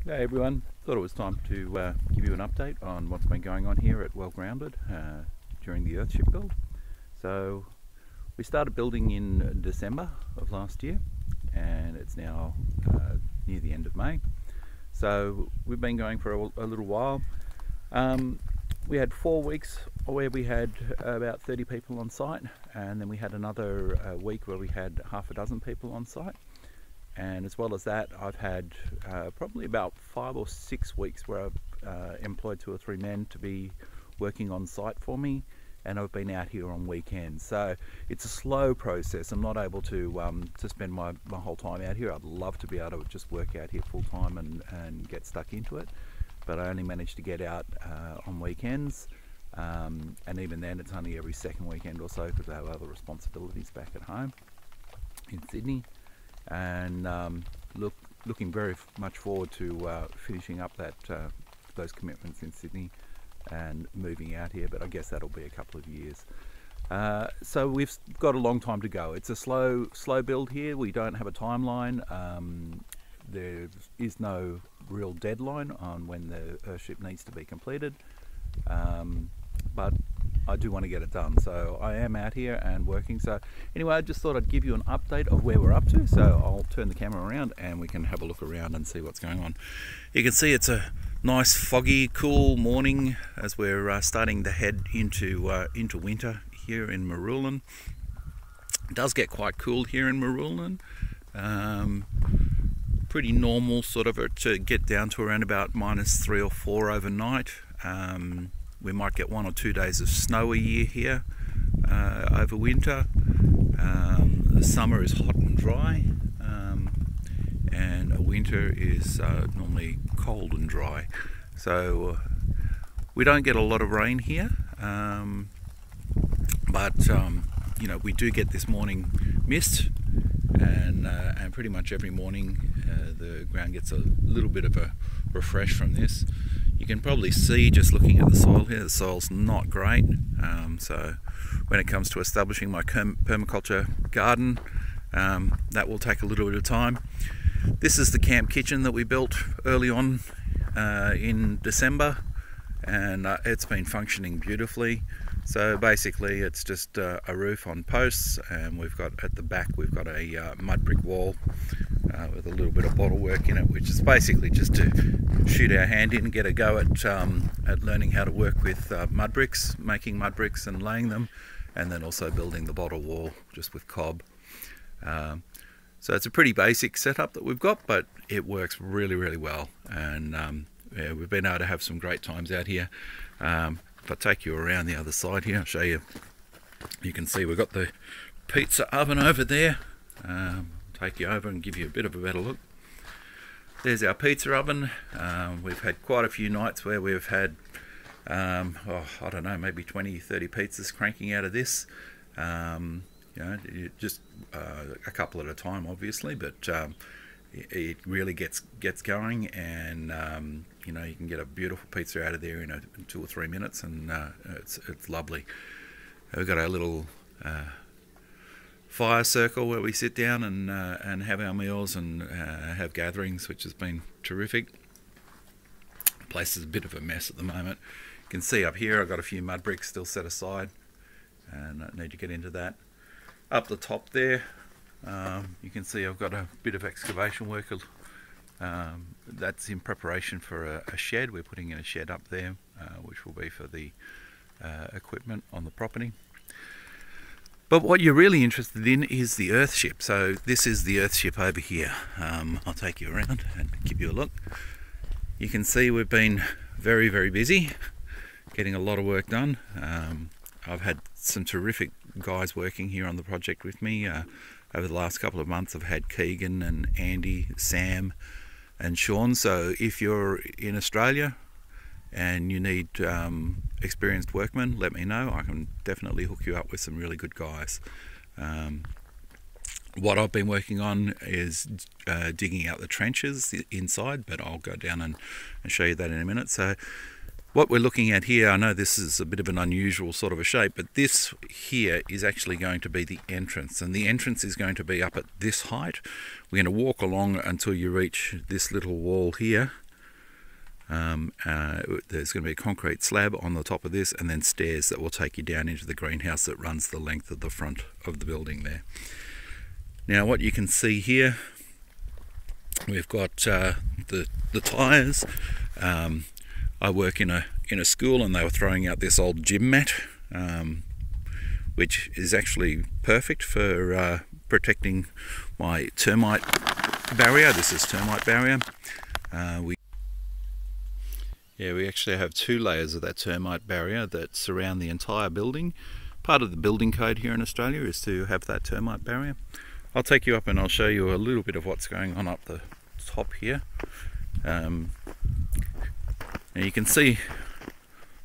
Hey everyone, thought it was time to give you an update on what's been going on here at Well Grounded during the Earthship build. So we started building in December of last year and it's now near the end of May. So we've been going for a little while. We had 4 weeks where we had about 30 people on site, and then we had another week where we had half a dozen people on site. And as well as that, I've had probably about 5 or 6 weeks where I've employed 2 or 3 men to be working on site for me, and I've been out here on weekends. So it's a slow process. I'm not able to spend my whole time out here. I'd love to be able to just work out here full time and get stuck into it, but I only manage to get out on weekends, and even then it's only every second weekend or so because I have other responsibilities back at home in Sydney. And looking very much forward to finishing up those commitments in Sydney and moving out here, but I guess that'll be a couple of years. So we've got a long time to go. It's a slow build here. We don't have a timeline. There is no real deadline on when the Earthship needs to be completed, but I do want to get it done, so I am out here and working. So anyway, I just thought I'd give you an update of where we're up to. So I'll turn the camera around and we can have a look around and see what's going on. You can see it's a nice foggy, cool morning as we're starting to head into winter here in Marulan. It does get quite cool here in Marulan. Pretty normal sort of to get down to around about -3 or 4 overnight. We might get 1 or 2 days of snow a year here over winter. The summer is hot and dry, and a winter is normally cold and dry. So we don't get a lot of rain here, but you know, we do get this morning mist, and pretty much every morning the ground gets a little bit of a refresh from this. You can probably see just looking at the soil here, the soil's not great. So when it comes to establishing my permaculture garden, that will take a little bit of time. This is the camp kitchen that we built early on in December, and it's been functioning beautifully. So basically it's just a roof on posts, and we've got at the back we've got a mud brick wall with a little bit of bottle work in it, which is basically just to shoot our hand in and get a go at learning how to work with mud bricks, making mud bricks and laying them, and then also building the bottle wall just with cob. So it's a pretty basic setup that we've got, but it works really well, and yeah, we've been able to have some great times out here. If I take you around the other side here, I'll show you. You can see we've got the pizza oven over there. Take you over and give you a bit of a better look. There's our pizza oven. We've had quite a few nights where we've had, I don't know, maybe 20-30 pizzas cranking out of this. You know, just a couple at a time, obviously, but it really gets going, and you know, you can get a beautiful pizza out of there in 2 or 3 minutes, and it's lovely. We've got our little fire circle where we sit down and have our meals and have gatherings, which has been terrific. The place is a bit of a mess at the moment. You can see up here I've got a few mud bricks still set aside, and I need to get into that. Up the top there, you can see I've got a bit of excavation work. That's in preparation for a shed. We're putting in a shed up there, which will be for the equipment on the property. But what you're really interested in is the Earthship. So this is the Earthship over here. I'll take you around and give you a look. You can see we've been very busy, getting a lot of work done. I've had some terrific guys working here on the project with me. Over the last couple of months I've had Keegan and Andy, Sam and Sean. So if you're in Australia and you need experienced workmen, let me know. I can definitely hook you up with some really good guys. What I've been working on is digging out the trenches inside, but I'll go down and show you that in a minute. So what we're looking at here, I know this is a bit of an unusual sort of a shape, but this here is actually going to be the entrance, and the entrance is going to be up at this height. We're going to walk along until you reach this little wall here, There's going to be a concrete slab on the top of this, and then stairs that will take you down into the greenhouse that runs the length of the front of the building there. Now what you can see here, we've got the tyres. I work in a school, and they were throwing out this old gym mat, which is actually perfect for protecting my termite barrier. This is termite barrier. We actually have 2 layers of that termite barrier that surround the entire building. Part of the building code here in Australia is to have that termite barrier. I'll take you up and I'll show you a little bit of what's going on up the top here. Now you can see,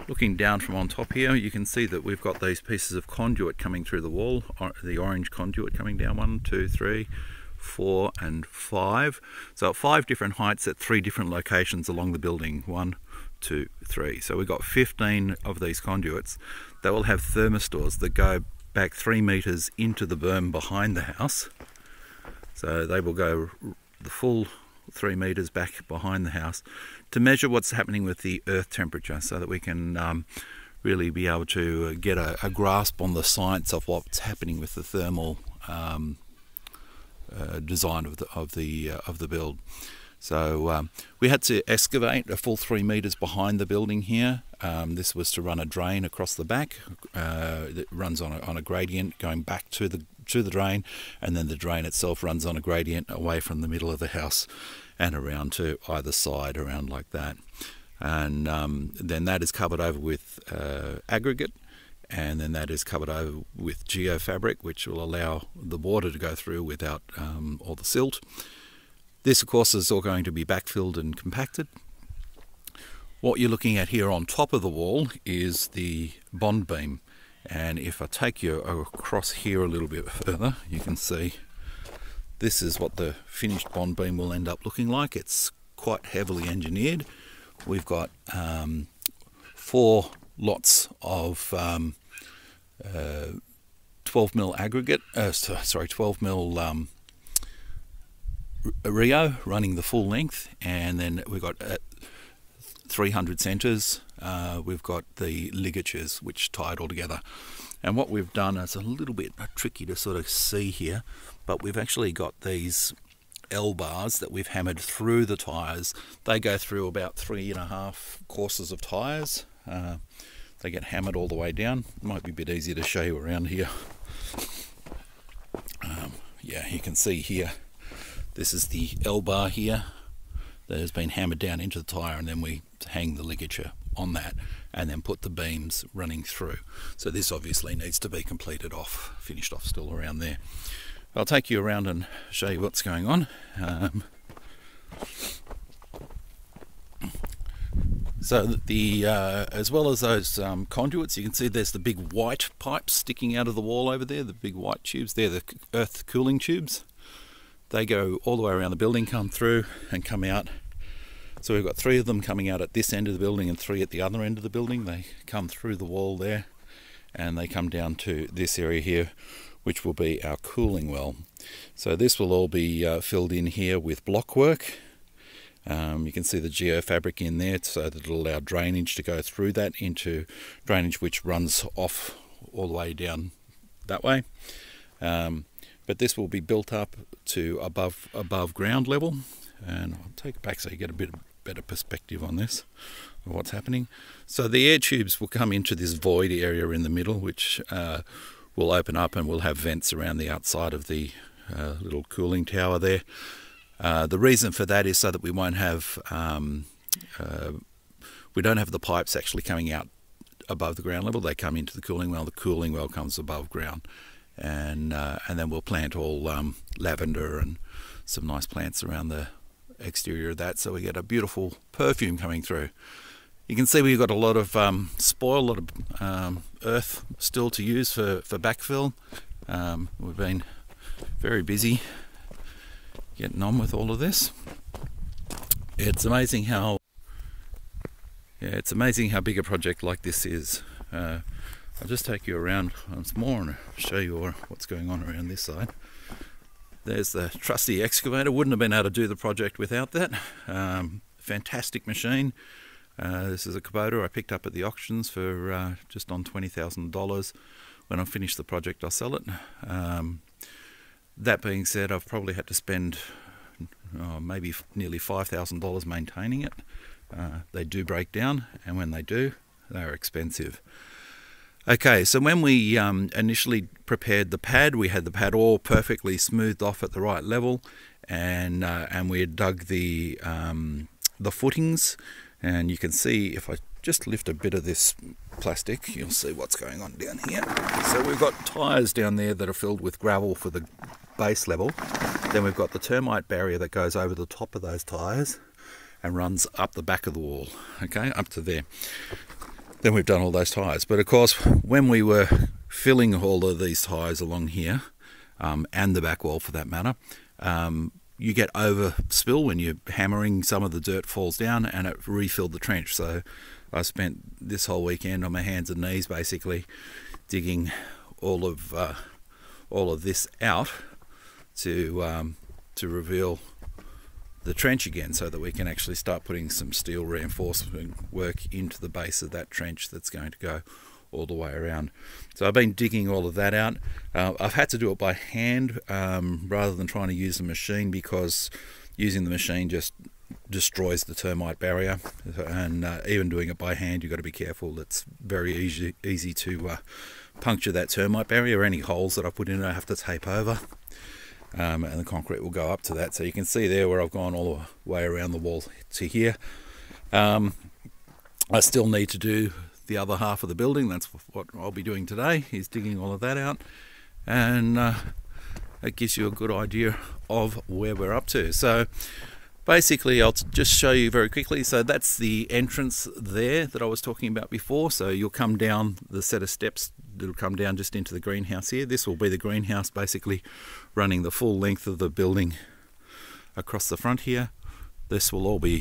looking down from on top here, you can see that we've got these pieces of conduit coming through the wall, the orange conduit coming down 1, 2, 3, 4 and 5. So at 5 different heights at 3 different locations along the building. 1, 2, 3. So we've got 15 of these conduits that will have thermistors that go back 3 meters into the berm behind the house. So they will go the full 3 meters back behind the house to measure what's happening with the earth temperature, so that we can really be able to get a grasp on the science of what's happening with the thermal design of the build. So we had to excavate a full 3 meters behind the building here. This was to run a drain across the back that runs on a gradient going back to the drain, and then the drain itself runs on a gradient away from the middle of the house and around to either side, around like that. And then that is covered over with aggregate, and then that is covered over with geofabric, which will allow the water to go through without all the silt. This, of course, is all going to be backfilled and compacted. What you're looking at here on top of the wall is the bond beam. And if I take you across here a little bit further, you can see this is what the finished bond beam will end up looking like. It's quite heavily engineered. We've got 4 lots of 12 mil aggregate, 12 mil Rio running the full length, and then we've got 300 centres. We've got the ligatures which tie it all together. And what we've done is a little bit tricky to sort of see here, but we've actually got these L bars that we've hammered through the tyres. They go through about 3.5 courses of tyres. They get hammered all the way down. Might be a bit easier to show you around here. Yeah, you can see here, this is the L bar here that has been hammered down into the tyre, and then we hang the ligature on that and then put the beams running through. So this obviously needs to be completed off, finished off still around there. I'll take you around and show you what's going on. So the as well as those conduits, you can see there's the big white pipes sticking out of the wall over there, the big white tubes. They're the earth cooling tubes. They go all the way around the building, come through and come out. So we've got 3 of them coming out at this end of the building and 3 at the other end of the building. They come through the wall there and they come down to this area here, which will be our cooling well. So this will all be filled in here with block work. You can see the geofabric in there, so that it'll allow drainage to go through that into drainage which runs off all the way down that way. But this will be built up to above ground level, and I'll take it back so you get a bit better perspective on this, of what's happening. So the air tubes will come into this void area in the middle, which will open up, and we'll have vents around the outside of the little cooling tower there. The reason for that is so that we won't have we don't have the pipes actually coming out above the ground level. They come into the cooling well. The cooling well comes above ground, and then we'll plant all lavender and some nice plants around the exterior of that, so we get a beautiful perfume coming through. You can see we've got a lot of spoil, a lot of earth still to use for backfill. We've been very busy getting on with all of this. It's amazing how big a project like this is. I'll just take you around once more and show you what's going on around this side. There's the trusty excavator. Wouldn't have been able to do the project without that. fantastic machine. This is a Kubota I picked up at the auctions for just on $20,000. When I finish the project, I'll sell it. That being said, I've probably had to spend maybe nearly $5,000 maintaining it. They do break down, and when they do, they're expensive. Okay, so when we initially prepared the pad, we had the pad all perfectly smoothed off at the right level, and we had dug the footings, and you can see if I just lift a bit of this plastic, you'll see what's going on down here. So we've got tyres down there that are filled with gravel for the base level. Then we've got the termite barrier that goes over the top of those tyres and runs up the back of the wall, okay, up to there. Then we've done all those tyres. But of course, when we were filling all of these tyres along here, and the back wall for that matter, you get overspill when you're hammering. Some of the dirt falls down and it refilled the trench. So I spent this whole weekend on my hands and knees basically digging all of this out to reveal the trench again, so that we can actually start putting some steel reinforcement work into the base of that trench that's going to go all the way around. So I've been digging all of that out. I've had to do it by hand rather than trying to use a machine, because using the machine just destroys the termite barrier, and even doing it by hand, you've got to be careful. It's very easy to puncture that termite barrier. Any holes that I put in it I have to tape over. And the concrete will go up to that. So you can see there where I've gone all the way around the wall to here. I still need to do the other half of the building. That's what I'll be doing today, is digging all of that out, and it gives you a good idea of where we're up to. So basically I'll just show you very quickly. So that's the entrance there that I was talking about before. So you'll come down the set of steps that'll come down just into the greenhouse here. This will be the greenhouse, basically running the full length of the building across the front here. This will all be